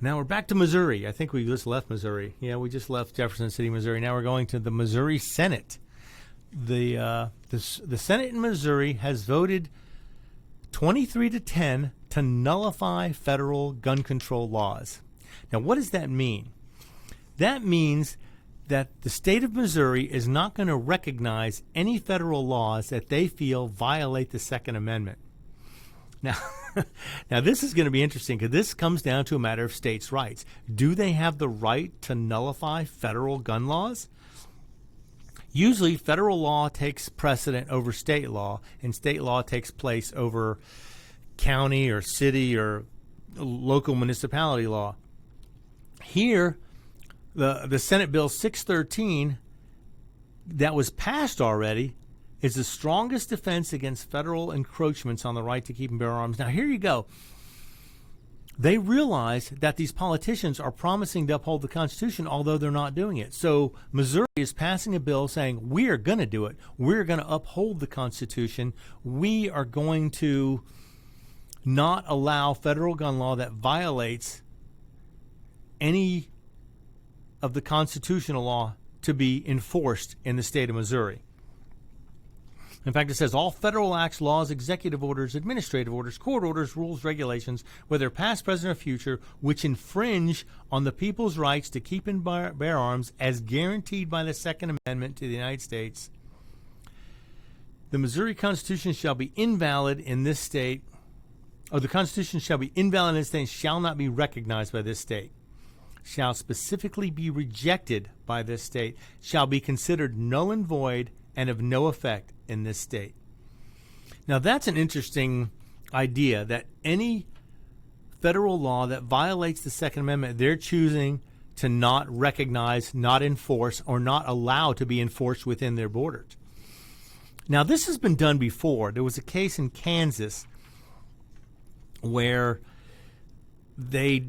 Now we're back to Missouri. I think we just left Missouri. Yeah, we just left Jefferson City, Missouri. Now we're going to the Missouri Senate. The Senate in Missouri has voted 23-10 to nullify federal gun control laws. Now, what does that mean? That means that the state of Missouri is not going to recognize any federal laws that they feel violate the Second Amendment. Now, now this is going to be interesting because this comes down to a matter of states' rights. Do they have the right to nullify federal gun laws? Usually, federal law takes precedent over state law, and state law takes place over county or city or local municipality law. Here, the Senate Bill 613 that was passed already is the strongest defense against federal encroachments on the right to keep and bear arms. Now, here you go. They realize that these politicians are promising to uphold the Constitution, although they're not doing it. So Missouri is passing a bill saying, we are going to do it. We're going to uphold the Constitution. We are going to not allow federal gun law that violates any of the constitutional law to be enforced in the state of Missouri. In fact, it says all federal acts, laws, executive orders, administrative orders, court orders, rules, regulations, whether past, present, or future, which infringe on the people's rights to keep and bear arms as guaranteed by the Second Amendment to the United States. The Missouri Constitution shall be invalid in this state, or the Constitution shall be invalid in this state and shall not be recognized by this state, shall specifically be rejected by this state, shall be considered null and void and of no effect in this state. Now, that's an interesting idea, that any federal law that violates the Second Amendment, they're choosing to not recognize, not enforce, or not allow to be enforced within their borders. Now, this has been done before. There was a case in Kansas where they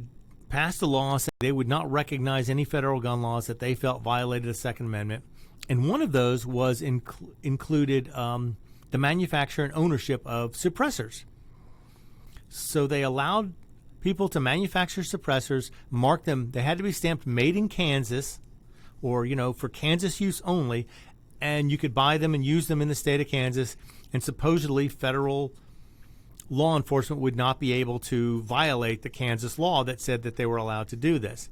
passed a law saying they would not recognize any federal gun laws that they felt violated the Second Amendment. And one of those was included the manufacture and ownership of suppressors. So they allowed people to manufacture suppressors, mark them. They had to be stamped made in Kansas or, for Kansas use only. And you could buy them and use them in the state of Kansas. And supposedly federal law enforcement would not be able to violate the Kansas law that said that they were allowed to do this.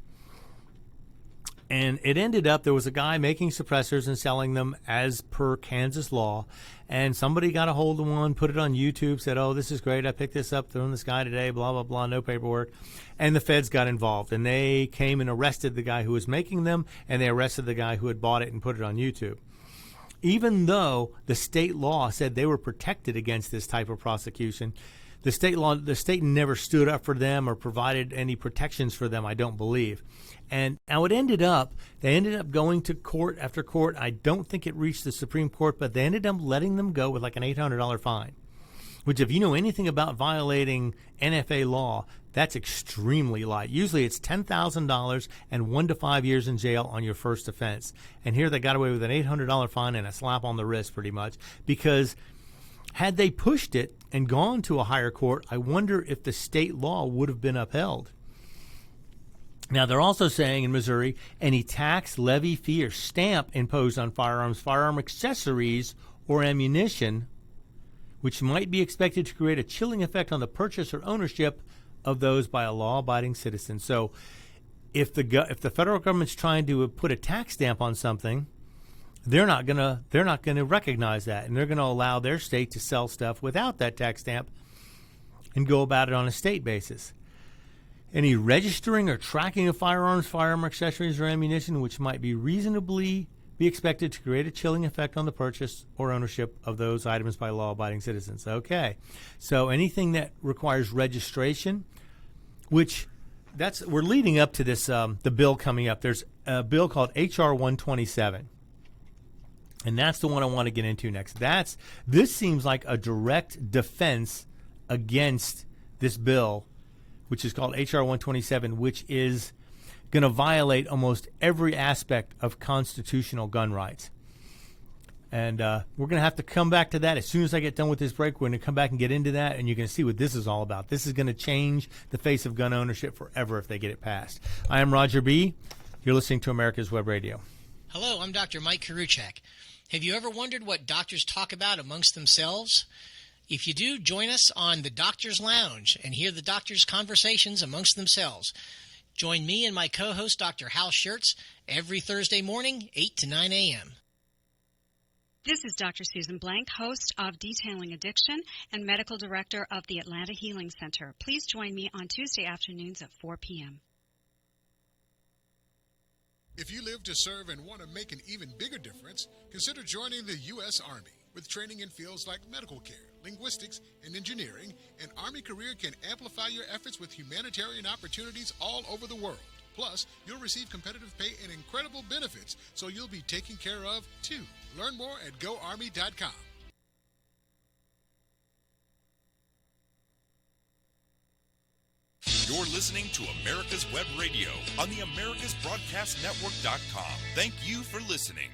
And it ended up, there was a guy making suppressors and selling them as per Kansas law. And somebody got a hold of one, put it on YouTube, said, oh, this is great. I picked this up from this guy today, blah, blah, blah, no paperwork. And the feds got involved. And they came and arrested the guy who was making them, and they arrested the guy who had bought it and put it on YouTube. Even though the state law said they were protected against this type of prosecution, the state never stood up for them or provided any protections for them, I don't believe. And now they ended up going to court after court. I don't think it reached the Supreme Court, but they ended up letting them go with like an $800 fine, which if you know anything about violating NFA law, that's extremely light. Usually it's $10,000 and 1 to 5 years in jail on your first offense. And here they got away with an $800 fine and a slap on the wrist pretty much, because had they pushed it and gone to a higher court, I wonder if the state law would have been upheld. Now, they're also saying in Missouri, any tax, levy, fee, or stamp imposed on firearms, firearm accessories, or ammunition, which might be expected to create a chilling effect on the purchase or ownership of those by a law-abiding citizen. So if the federal government's trying to put a tax stamp on something, they're not gonna recognize that, and they're going to allow their state to sell stuff without that tax stamp and go about it on a state basis. Any registering or tracking of firearms, firearm accessories, or ammunition which might be reasonably be expected to create a chilling effect on the purchase or ownership of those items by law-abiding citizens. Okay, so anything that requires registration, which we're leading up to this, the bill coming up. There's a bill called H.R. 127. And that's the one I want to get into next. This seems like a direct defense against this bill, which is called H.R. 127, which is going to violate almost every aspect of constitutional gun rights. And we're going to have to come back to that. As soon as I get done with this break, we're going to come back and get into that, and you're going to see what this is all about. This is going to change the face of gun ownership forever if they get it passed. I am Roger B. You're listening to America's Web Radio. Hello, I'm Dr. Mike Karuchak. Have you ever wondered what doctors talk about amongst themselves? If you do, join us on the Doctor's Lounge and hear the doctors' conversations amongst themselves. Join me and my co-host, Dr. Hal Schertz, every Thursday morning, 8 to 9 a.m. This is Dr. Susan Blank, host of Detailing Addiction and medical director of the Atlanta Healing Center. Please join me on Tuesday afternoons at 4 p.m. If you live to serve and want to make an even bigger difference, consider joining the U.S. Army. With training in fields like medical care, linguistics, and engineering, an Army career can amplify your efforts with humanitarian opportunities all over the world. Plus, you'll receive competitive pay and incredible benefits, so you'll be taken care of, too. Learn more at GoArmy.com. You're listening to America's Web Radio on the AmericasBroadcastNetwork.com. Thank you for listening.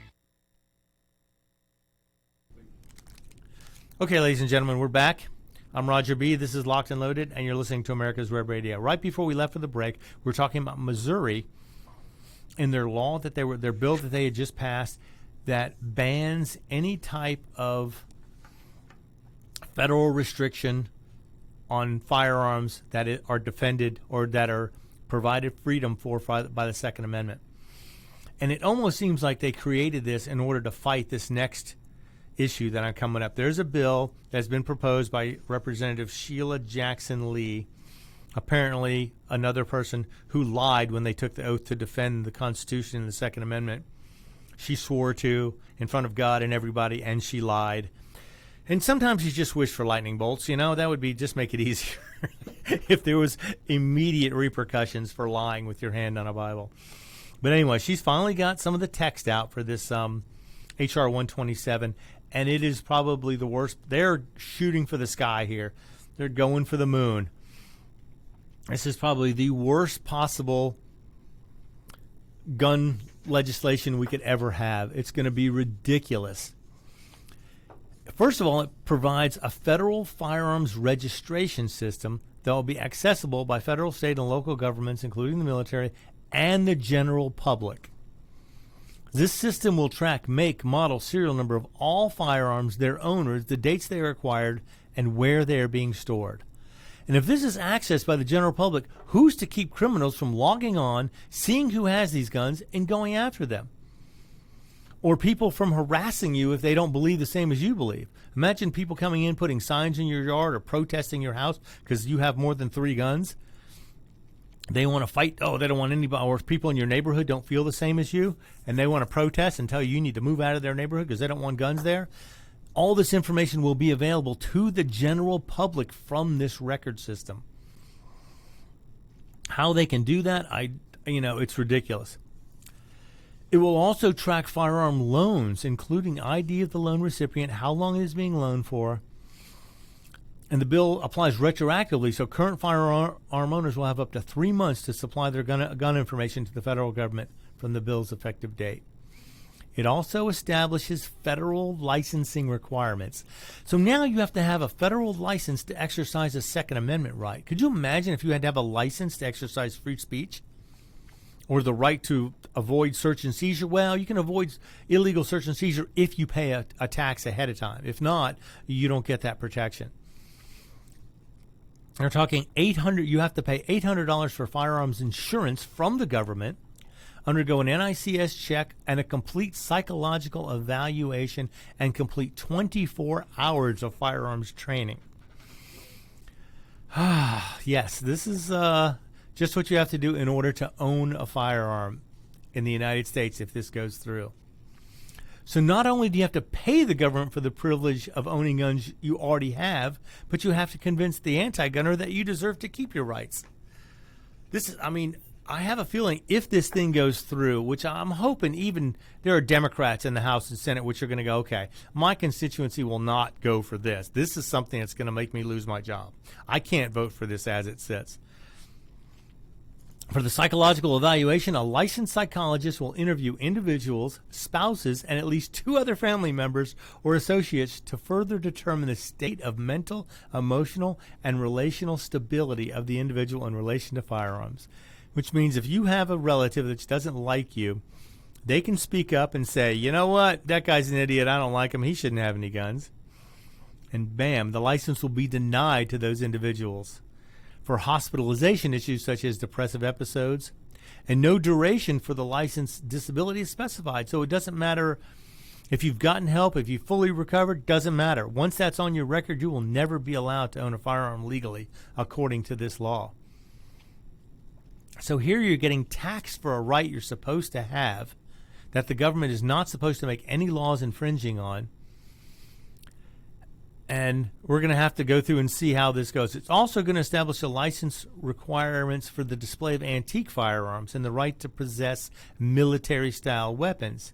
Okay, ladies and gentlemen, we're back. I'm Roger B. This is Locked and Loaded, and you're listening to America's Web Radio. Right before we left for the break, we were talking about Missouri and their law that their bill that they had just passed that bans any type of federal restriction on firearms that are defended or that are provided freedom for by the Second Amendment. And it almost seems like they created this in order to fight this next issue that I'm coming up. There's a bill that's been proposed by Representative Sheila Jackson Lee, apparently another person who lied when they took the oath to defend the Constitution and the Second Amendment. She swore to in front of God and everybody, and she lied. And sometimes you just wish for lightning bolts, you know, that would be just make it easier if there was immediate repercussions for lying with your hand on a Bible. But anyway, she's finally got some of the text out for this H.R. 127, and it is probably the worst. They're shooting for the sky here. They're going for the moon. This is probably the worst possible gun legislation we could ever have. It's going to be ridiculous. First of all, it provides a federal firearms registration system that will be accessible by federal, state, and local governments, including the military, and the general public. This system will track make, model, serial number of all firearms, their owners, the dates they are acquired, and where they are being stored. And if this is accessed by the general public, who's to keep criminals from logging on, seeing who has these guns, and going after them? Or people from harassing you if they don't believe the same as you believe. Imagine people coming in, putting signs in your yard or protesting your house because you have more than 3 guns. They want to fight. Oh, they don't want anybody, or people in your neighborhood don't feel the same as you, and they want to protest and tell you need to move out of their neighborhood because they don't want guns there. All this information will be available to the general public from this record system. How they can do that, it's ridiculous. It will also track firearm loans, including ID of the loan recipient, how long it is being loaned for. And the bill applies retroactively, so current firearm owners will have up to 3 months to supply their gun information to the federal government from the bill's effective date. It also establishes federal licensing requirements. So now you have to have a federal license to exercise a Second Amendment right. Could you imagine if you had to have a license to exercise free speech? Or the right to avoid search and seizure? Well, you can avoid illegal search and seizure if you pay a tax ahead of time. If not, you don't get that protection. They're talking $800. You have to pay $800 for firearms insurance from the government, undergo an NICS check, and a complete psychological evaluation, and complete 24 hours of firearms training. Yes, this is just what you have to do in order to own a firearm in the United States if this goes through. So not only do you have to pay the government for the privilege of owning guns you already have, but you have to convince the anti-gunner that you deserve to keep your rights. I have a feeling if this thing goes through, which I'm hoping even there are Democrats in the House and Senate which are going to go, okay, my constituency will not go for this. This is something that's going to make me lose my job. I can't vote for this as it sits. For the psychological evaluation, a licensed psychologist will interview individuals, spouses, and at least 2 other family members or associates to further determine the state of mental, emotional, and relational stability of the individual in relation to firearms. Which means if you have a relative that doesn't like you, they can speak up and say, you know what, that guy's an idiot, I don't like him, he shouldn't have any guns. And bam, the license will be denied to those individuals. For hospitalization issues such as depressive episodes, and no duration for the licensed disability is specified. So it doesn't matter If you've gotten help, if you've fully recovered, doesn't matter. Once that's on your record, you will never be allowed to own a firearm legally, according to this law. So here you're getting taxed for a right you're supposed to have, that the government is not supposed to make any laws infringing on. And we're going to have to go through and see how this goes. It's also going to establish a license requirements for the display of antique firearms and the right to possess military-style weapons.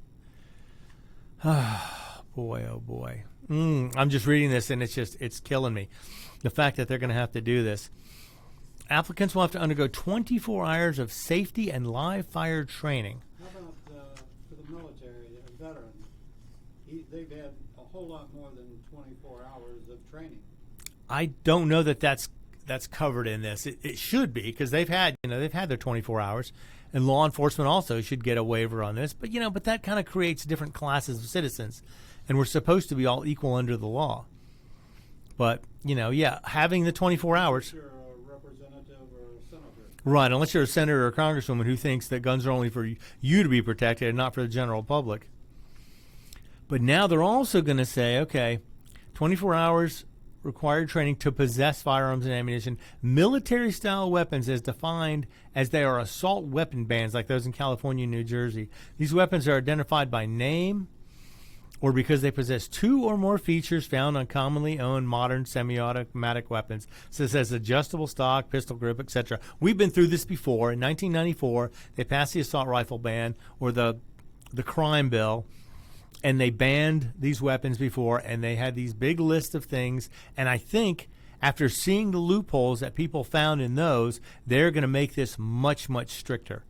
Boy, oh boy. I'm just reading this and it's killing me. The fact that they're going to have to do this. Applicants will have to undergo 24 hours of safety and live fire training. How about for the military, a veteran? They've had a whole lot more than 24 hours of training. I don't know that that's covered in this. It should be, because they've had their 24 hours. And law enforcement also should get a waiver on this. But, but that kind of creates different classes of citizens. And we're supposed to be all equal under the law. But, having the 24 hours. Unless you're a representative or a senator. Right, unless you're a senator or a congresswoman who thinks that guns are only for you to be protected and not for the general public. But now they're also going to say, okay, 24 hours required training to possess firearms and ammunition, military-style weapons as defined as they are assault weapon bans like those in California and New Jersey. These weapons are identified by name or because they possess two or more features found on commonly owned modern semi-automatic weapons, such as adjustable stock, pistol grip, etc. We've been through this before. In 1994, they passed the assault rifle ban, or the crime bill, and they banned these weapons before, and they had these big lists of things. And I think after seeing the loopholes that people found in those, they're going to make this much, much stricter.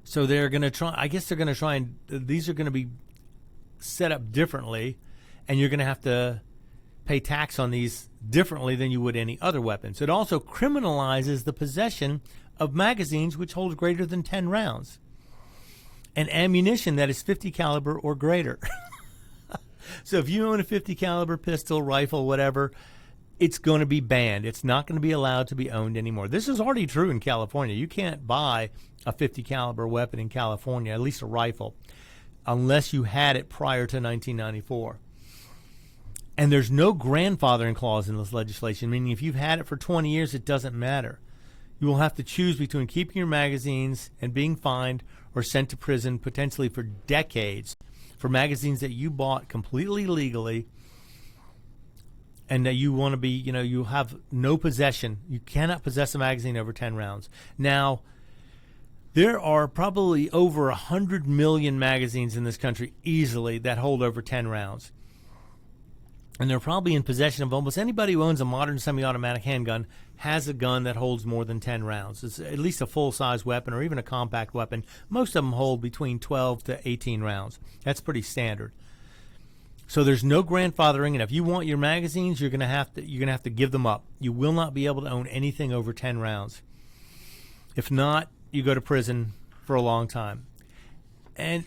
So they're going to try, I guess they're going to try and, these are going to be set up differently, and you're going to have to pay tax on these differently than you would any other weapons. It also criminalizes the possession of magazines which hold greater than 10 rounds. And ammunition that is 50 caliber or greater. So if you own a 50 caliber pistol, rifle, whatever, it's going to be banned. It's not going to be allowed to be owned anymore. This is already true in California. You can't buy a 50 caliber weapon in California, at least a rifle, unless you had it prior to 1994. And there's no grandfathering clause in this legislation, meaning if you've had it for 20 years, it doesn't matter. You will have to choose between keeping your magazines and being fined or sent to prison potentially for decades for magazines that you bought completely legally and that you want to be, you have no possession. You cannot possess a magazine over 10 rounds. Now, there are probably over 100 million magazines in this country easily that hold over 10 rounds. And they're probably in possession of almost anybody who owns a modern semi-automatic handgun has a gun that holds more than 10 rounds. It's at least a full-size weapon or even a compact weapon. Most of them hold between 12 to 18 rounds. That's pretty standard. So there's no grandfathering, and if you want your magazines, you're going to have to give them up. You will not be able to own anything over 10 rounds. If not, you go to prison for a long time. And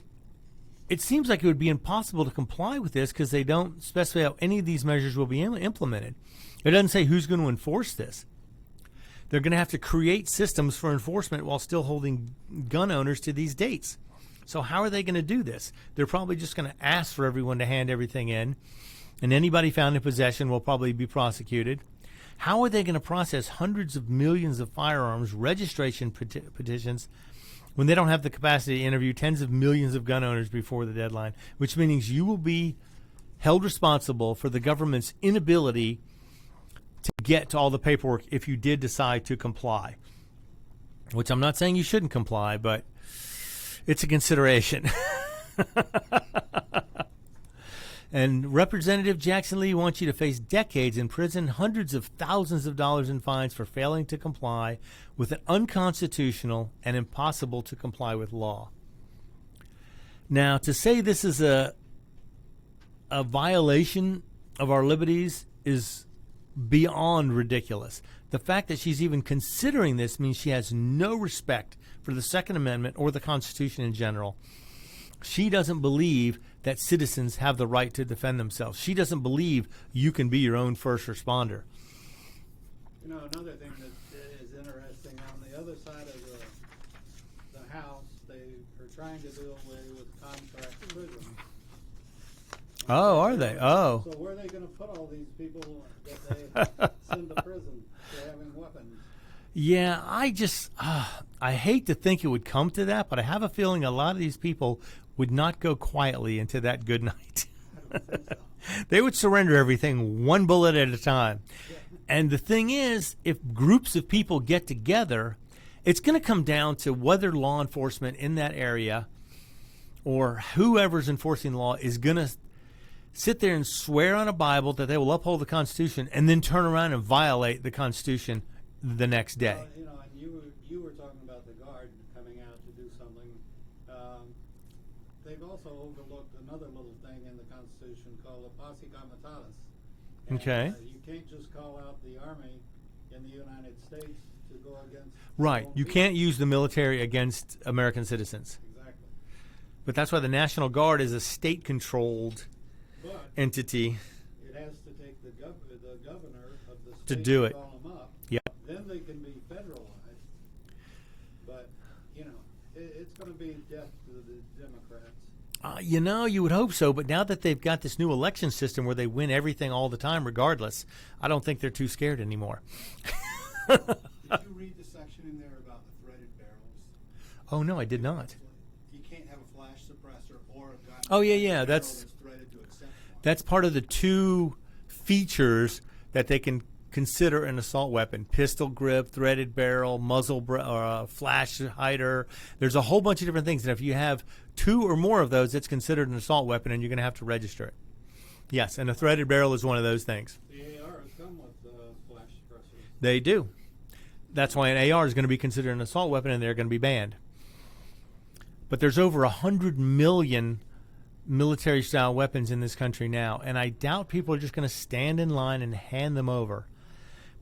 it seems like it would be impossible to comply with this because they don't specify how any of these measures will be implemented. It doesn't say who's going to enforce this. They're going to have to create systems for enforcement while still holding gun owners to these dates. So how are they going to do this? They're probably just going to ask for everyone to hand everything in, and anybody found in possession will probably be prosecuted. How are they going to process hundreds of millions of firearms registration petitions when they don't have the capacity to interview tens of millions of gun owners before the deadline, which means you will be held responsible for the government's inability to get to all the paperwork if you did decide to comply, which I'm not saying you shouldn't comply, but it's a consideration. And Representative Jackson Lee wants you to face decades in prison, hundreds of thousands of dollars in fines for failing to comply with an unconstitutional and impossible to comply with law. Now, to say this is a violation of our liberties is beyond ridiculous. The fact that she's even considering this means she has no respect for the Second Amendment or the Constitution in general. She doesn't believe that citizens have the right to defend themselves. She doesn't believe you can be your own first responder. Another thing that is interesting, on the other side of the House, they are trying to do away with contract prison. Oh, are they? Oh. So where are they going to put all these people that they send to prison for having weapons? Yeah, I hate to think it would come to that, but I have a feeling a lot of these people would not go quietly into that good night. I don't think so. They would surrender everything one bullet at a time. And the thing is, if groups of people get together, it's going to come down to whether law enforcement in that area or whoever's enforcing the law is going to sit there and swear on a Bible that they will uphold the Constitution and then turn around and violate the Constitution the next day. Well, and you were talking about the Guard coming out to do something. They've also overlooked another little thing in the Constitution called a posse comitatus. And, Okay. You can't just call out the Army in the United States to go against. Right. their own You people. can't use the military against American citizens. Exactly. But that's why the National Guard is a state-controlled But entity. it has to take the governor of the state To do it. call them up. Yep. Then they can be federalized. But, it's going to be death to the Democrats. You would hope so, but now that they've got this new election system where they win everything all the time regardless, I don't think they're too scared anymore. Did you read the section in there about the threaded barrels? Oh, no, I did not. You can't have a flash suppressor or a gun. Oh, yeah, barrel that's threaded to accept one. That's part of the two features that they can consider an assault weapon: pistol grip, threaded barrel, flash hider. There's a whole bunch of different things, and if you have two or more of those, it's considered an assault weapon, and you're going to have to register it. Yes, and a threaded barrel is one of those things. The ARs come with flash suppressors. They do. That's why an AR is going to be considered an assault weapon, and they're going to be banned. But there's over 100 million military-style weapons in this country now, and I doubt people are just going to stand in line and hand them over.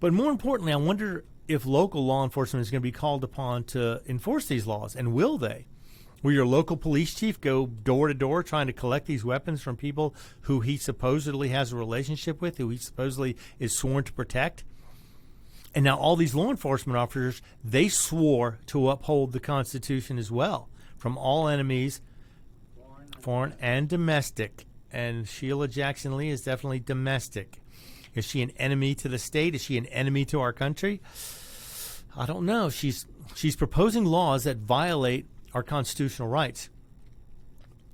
But more importantly, I wonder if local law enforcement is going to be called upon to enforce these laws, and will they? Will your local police chief go door to door trying to collect these weapons from people who he supposedly has a relationship with, who he supposedly is sworn to protect? And now all these law enforcement officers, they swore to uphold the Constitution as well, from all enemies, foreign and domestic. And Sheila Jackson Lee is definitely domestic. Is she an enemy to the state? Is she an enemy to our country? I don't know. She's proposing laws that violate our constitutional rights.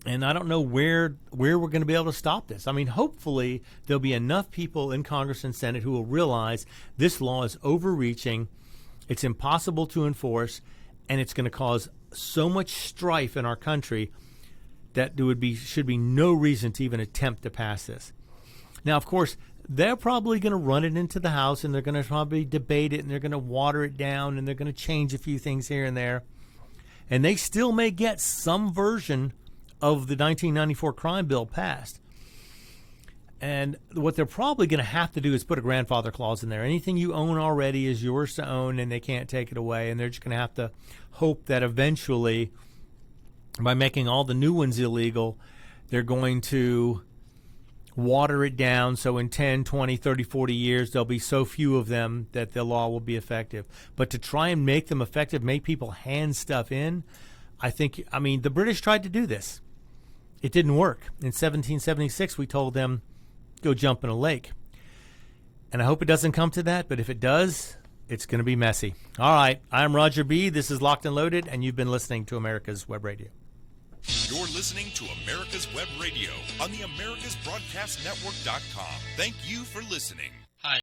And I don't know where we're going to be able to stop this. I mean, hopefully there'll be enough people in Congress and Senate who will realize this law is overreaching, it's impossible to enforce, and it's going to cause so much strife in our country that there should be no reason to even attempt to pass this. Now, of course, they're probably going to run it into the House, and they're going to probably debate it, and they're going to water it down, and they're going to change a few things here and there. And they still may get some version of the 1994 crime bill passed. And what they're probably going to have to do is put a grandfather clause in there. Anything you own already is yours to own, and they can't take it away. And they're just going to have to hope that eventually, by making all the new ones illegal, they're going to water it down so in 10, 20, 30, 40 years there'll be so few of them that the law will be effective. But to try and make them effective, make people hand stuff in, I mean, the British tried to do this. It didn't work. In 1776, we told them, go jump in a lake. And I hope it doesn't come to that, but if it does, it's going to be messy. All right, I'm Roger B. This is Locked and Loaded, and you've been listening to America's Web Radio. You're listening to America's Web Radio on the AmericasBroadcastNetwork.com. Thank you for listening.